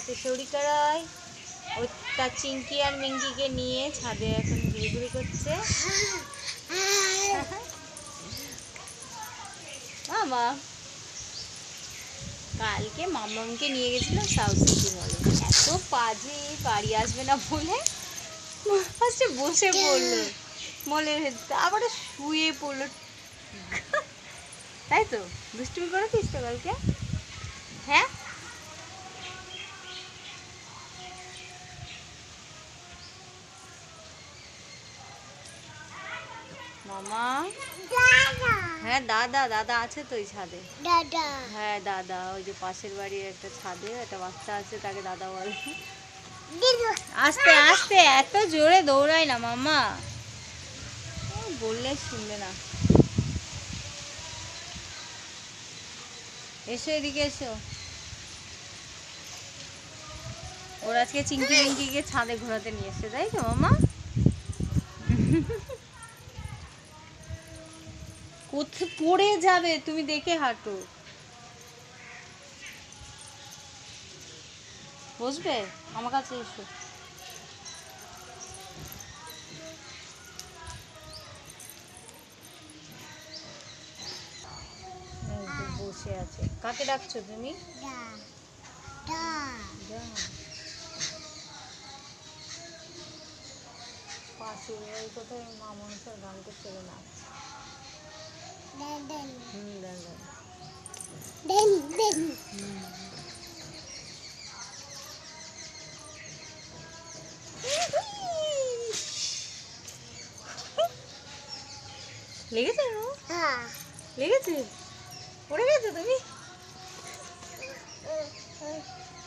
তো শরিকারাই ওই তার চিঙ্কি আর মিঙ্কিকে নিয়ে ছাদে এখন ঘুরি করছে। মামা কালকে মামামকে নিয়ে গেছিলাম সাউথ সিটি মলে, এত পাজি বাড়ি আসবে না বলে ফার্স্টে বসে পড়লো মলের ভেতরে, আবার শুয়ে পড়লো। তাই তো দুষ্টুমি করেছিস তো কালকে? হ্যাঁ মামা? হ্যাঁ দাদা, দাদা আছে তো ওই ছাদে। দাদা? হ্যাঁ দাদা, ওই যে পাশের বাড়ির একটা ছাদে একটা বাচ্চা আছে, তাকে দাদা বলে। আস্তে আস্তে, এত জোরে দৌড়ায় না মামা, বললে শুনবে না। এসো এদিকে এসো। ওরা আজকে চিঙ্কি মিঙ্কিকে ছাদে ঘোরাতে নিয়ে এসছে, তাই তো মামা? কোথায় পড়ে যাবে, তুমি দেখে হাঁটো। বসবে? আমার কাছে এসো। বসে আছে। কাকে ডাকছো তুমি? পাশের বাড়ি কোথায় মা মনসার গান করছে না? লেগেছে? লেগেছে? পড়ে গেছো তুমি?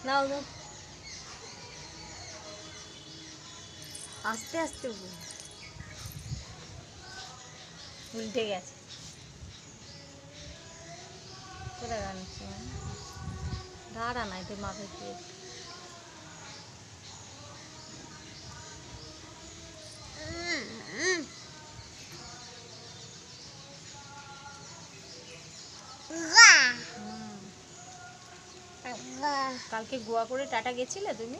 নাও নাও, আস্তে আস্তে উল্টে গেছে। কোথায় গানছে? দাঁড়া না, এতে মাথায় দিয়ে কালকে গোয়া করে টাটা গেছিলে তুমি?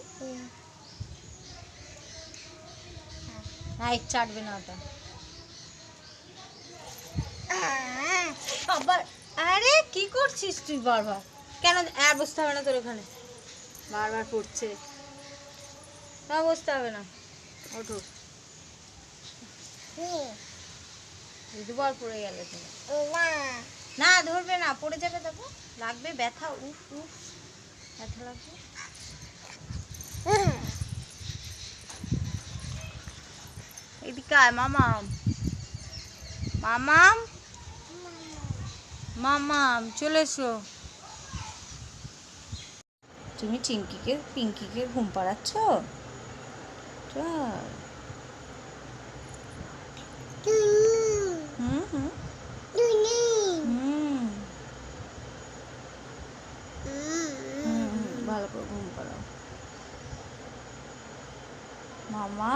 না চাটবে না ওটা আবার। আরে কি করছিস তুই বারবার? কেন আর বসতে হবে না তোর ওখানে, বারবার পড়ছে। না বসতে হবে না, ওঠো। দুবার পড়ে গেলে তুমি। না ধরবে না, পড়ে যাবে, দেখো লাগবে ব্যথা। উফ উফ, ব্যথা লাগবে। এদিকে আয় মামাম, মামাম, মামাম চলে এসো। তুমি চিঙ্কিকে পিঙ্কিকে ঘুম পাড়াচ্ছ? ভালো করে ঘুম পাড়াও মামা।